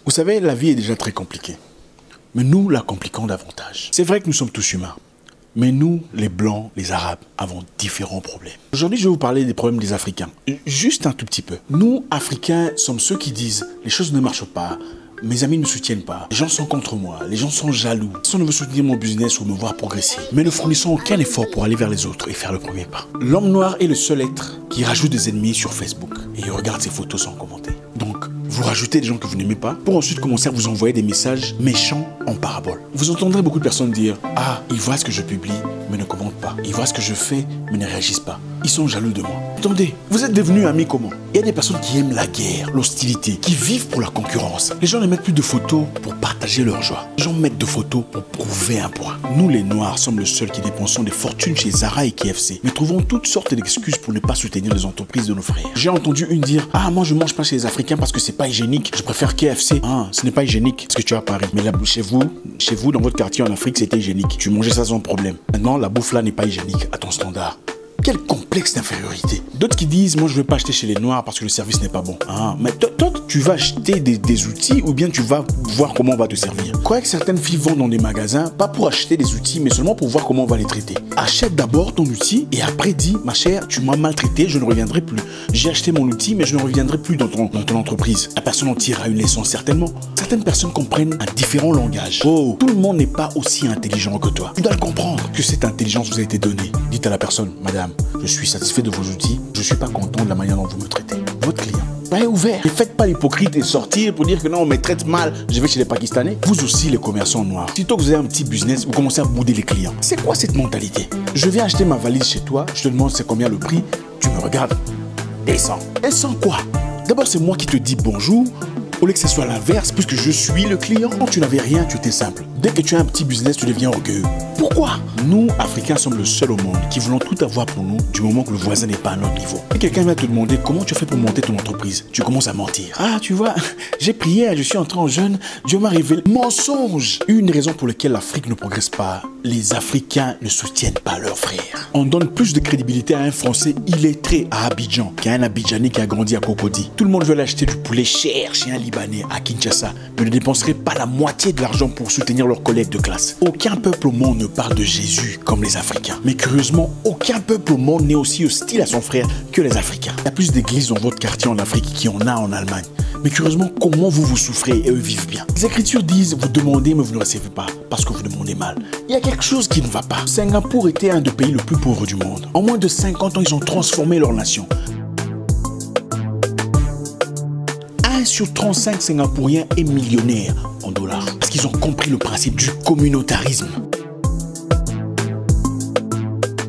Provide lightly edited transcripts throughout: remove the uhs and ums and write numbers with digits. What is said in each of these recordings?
Vous savez, la vie est déjà très compliquée. Mais nous la compliquons davantage. C'est vrai que nous sommes tous humains. Mais nous, les Blancs, les Arabes, avons différents problèmes. Aujourd'hui, je vais vous parler des problèmes des Africains. Juste un tout petit peu. Nous, Africains, sommes ceux qui disent « les choses ne marchent pas ». Mes amis ne me soutiennent pas, les gens sont contre moi, les gens sont jaloux. Personne ne veut soutenir mon business ou me voir progresser. Mais ne fournissons aucun effort pour aller vers les autres et faire le premier pas. L'homme noir est le seul être qui rajoute des ennemis sur Facebook et il regarde ses photos sans commenter. Donc, vous rajoutez des gens que vous n'aimez pas pour ensuite commencer à vous envoyer des messages méchants en parabole. Vous entendrez beaucoup de personnes dire « Ah, ils voient ce que je publie, mais ne commentent pas. Ils voient ce que je fais, mais ne réagissent pas. Ils sont jaloux de moi. » Attendez, vous êtes devenus amis comment? Il y a des personnes qui aiment la guerre, l'hostilité, qui vivent pour la concurrence. Les gens ne mettent plus de photos pour partager leur joie. Les gens mettent de photos pour prouver un point. Nous, les Noirs, sommes les seuls qui dépensons des fortunes chez Zara et KFC. Mais trouvons toutes sortes d'excuses pour ne pas soutenir les entreprises de nos frères. J'ai entendu une dire « Ah, moi je mange pas chez les Africains parce que c'est pas hygiénique. Je préfère KFC. » Ah, ce n'est pas hygiénique parce que tu es à Paris. Mais la bouffe chez vous, dans votre quartier en Afrique, c'était hygiénique. Tu mangeais ça sans problème. Maintenant, la bouffe là n'est pas hygiénique à ton standard. Quel complexe d'infériorité. D'autres qui disent, moi je ne veux pas acheter chez les Noirs parce que le service n'est pas bon. Ah, mais toi, tu vas acheter des outils ou bien tu vas voir comment on va te servir. Croyez que certaines filles vont dans des magasins, pas pour acheter des outils, mais seulement pour voir comment on va les traiter. Achète d'abord ton outil et après dis, ma chère, tu m'as maltraité, je ne reviendrai plus. J'ai acheté mon outil, mais je ne reviendrai plus dans ton entreprise. La personne en tirera une leçon certainement. Certaines personnes comprennent un différent langage. Oh, tout le monde n'est pas aussi intelligent que toi. Tu dois le comprendre que cette intelligence vous a été donnée. Dites à la personne, madame, je suis satisfait de vos outils, je ne suis pas content de la manière dont vous me traitez. Votre client. Soyez ouvert. Ne faites pas l'hypocrite et sortir pour dire que non, on me traite mal, je vais chez les Pakistanais. Vous aussi, les commerçants noirs. Sitôt que vous avez un petit business, vous commencez à bouder les clients. C'est quoi cette mentalité? Je viens acheter ma valise chez toi, je te demande c'est combien le prix, tu me regardes, descends. Descends quoi? D'abord, c'est moi qui te dis bonjour. Au lieu que ce soit l'inverse, puisque je suis le client. Quand tu n'avais rien, tu étais simple. Dès que tu as un petit business, tu deviens orgueilleux. Pourquoi? Nous, Africains, sommes le seul au monde qui voulons tout avoir pour nous du moment que le voisin n'est pas à notre niveau. Et quelqu'un vient te demander comment tu as fait pour monter ton entreprise. Tu commences à mentir. Ah, tu vois, j'ai prié, je suis entré en jeûne, Dieu m'a révélé. Mensonge! Une raison pour laquelle l'Afrique ne progresse pas, les Africains ne soutiennent pas leurs frères. On donne plus de crédibilité à un Français illettré à Abidjan qu'à un Abidjanais qui a grandi à Cocody. Tout le monde veut acheter du poulet cher chez un Libanais à Kinshasa, mais ne dépenserait pas la moitié de l'argent pour soutenir leurs collègues de classe. Aucun peuple au monde ne parle de Jésus comme les Africains. Mais curieusement, aucun peuple au monde n'est aussi hostile à son frère que les Africains. Il y a plus d'églises dans votre quartier en Afrique qu'il y en a en Allemagne. Mais curieusement, comment vous souffrez et eux vivent bien? Les Écritures disent, vous demandez mais vous ne recevez pas parce que vous demandez mal. Il y a quelque chose qui ne va pas. Singapour était un des pays les plus pauvres du monde. En moins de 50 ans, ils ont transformé leur nation. 1 sur 35 Singapouriens est millionnaire en dollars. Parce qu'ils ont compris le principe du communautarisme.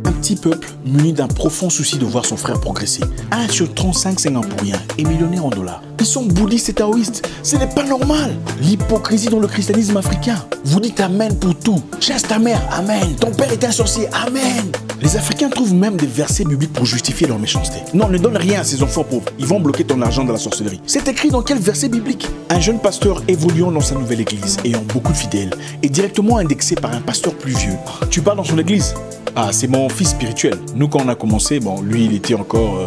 Un petit peuple muni d'un profond souci de voir son frère progresser. 1 sur 35 Singapouriens est millionnaire en dollars. Ils sont bouddhistes et taoïstes. Ce n'est pas normal. L'hypocrisie dans le christianisme africain. Vous dites amen pour tout. Chasse ta mère, amen. Ton père est un sorcier, amen. Les Africains trouvent même des versets bibliques pour justifier leur méchanceté. Non, ne donne rien à ces enfants pauvres. Ils vont bloquer ton argent dans la sorcellerie. C'est écrit dans quel verset biblique? Un jeune pasteur évoluant dans sa nouvelle église, ayant beaucoup de fidèles, est directement indexé par un pasteur plus vieux. Tu pars dans son église? Ah, c'est mon fils spirituel. Nous, quand on a commencé, bon, lui, il était encore...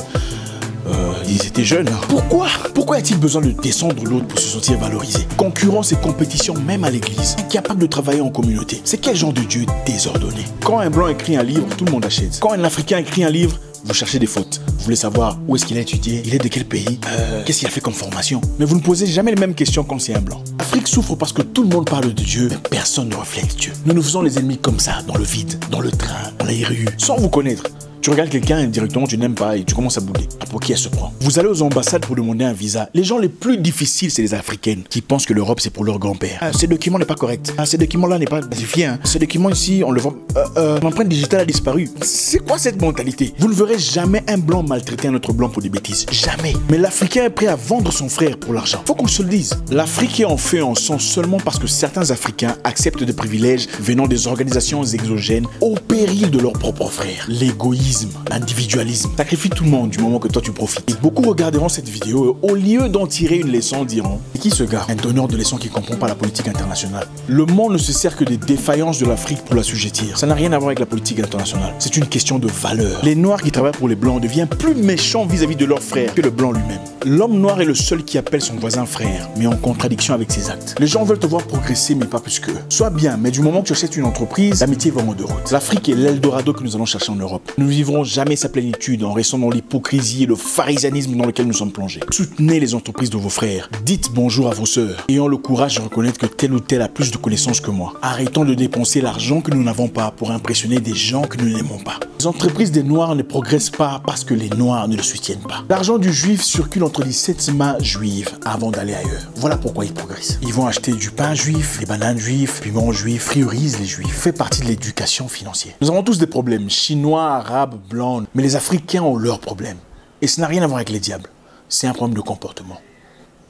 ils étaient jeunes. Pourquoi a-t-il besoin de descendre l'autre pour se sentir valorisé? Concurrence et compétition même à l'église. Incapable de travailler en communauté. C'est quel genre de Dieu désordonné? Quand un blanc écrit un livre, tout le monde achète. Quand un Africain écrit un livre, vous cherchez des fautes. Vous voulez savoir où est-ce qu'il a étudié, il est de quel pays, qu'est-ce qu'il a fait comme formation. Mais vous ne posez jamais les mêmes questions quand c'est un blanc. L'Afrique souffre parce que tout le monde parle de Dieu, mais personne ne reflète Dieu. Nous nous faisons les ennemis comme ça, dans le vide, dans le train, dans les rues, sans vous connaître. Tu regardes quelqu'un et directement tu n'aimes pas et tu commences à bouder. Pour qui elle se prend? Vous allez aux ambassades pour demander un visa. Les gens les plus difficiles, c'est les Africaines qui pensent que l'Europe c'est pour leur grand-père. Ah, ce document n'est pas correct. Ah, ce document-là n'est pas classifié. Hein. Ce document ici, on le vend. L'empreinte digitale a disparu. C'est quoi cette mentalité? Vous ne verrez jamais un blanc maltraiter un autre blanc pour des bêtises. Jamais. Mais l'Africain est prêt à vendre son frère pour l'argent. Faut qu'on se le dise. L'Afrique est en feu en sang seulement parce que certains Africains acceptent des privilèges venant des organisations exogènes au péril de leurs propres frères. L'égoïsme l'égoïsme, l'individualisme. Sacrifie tout le monde du moment que toi tu profites. Et beaucoup regarderont cette vidéo et au lieu d'en tirer une leçon diront: c'est qui ce gars? Un donneur de leçons qui comprend pas la politique internationale. Le monde ne se sert que des défaillances de l'Afrique pour l'assujettir. Ça n'a rien à voir avec la politique internationale. C'est une question de valeur. Les noirs qui travaillent pour les blancs deviennent plus méchants vis-à-vis de leur frère que le blanc lui-même. L'homme noir est le seul qui appelle son voisin frère, mais en contradiction avec ses actes. Les gens veulent te voir progresser, mais pas plus qu'eux. Sois bien, mais du moment que tu achètes une entreprise, l'amitié va en deux routes. L'Afrique est l'Eldorado que nous allons chercher en Europe. Nous ne vivrons jamais sa plénitude en restant dans l'hypocrisie et le pharisianisme dans lequel nous sommes plongés. Soutenez les entreprises de vos frères. Dites bonjour à vos sœurs. Ayons le courage de reconnaître que tel ou tel a plus de connaissances que moi. Arrêtons de dépenser l'argent que nous n'avons pas pour impressionner des gens que nous n'aimons pas. Les entreprises des Noirs ne progressent pas parce que les Noirs ne le soutiennent pas. L'argent du Juif circule entre les 7 mains juives avant d'aller ailleurs. Voilà pourquoi ils progressent. Ils vont acheter du pain juif, des bananes juives, piments juifs, friorisent les juifs. Fait partie de l'éducation financière. Nous avons tous des problèmes, chinois, arabes, blancs, mais les Africains ont leurs problèmes. Et ça n'a rien à voir avec les diables. C'est un problème de comportement.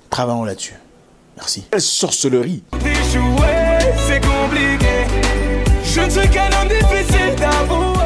Travaillons là-dessus. Merci. Quelle sorcellerie! D'échouer, c'est compliqué. Je ne suis qu'un homme difficile d'amour.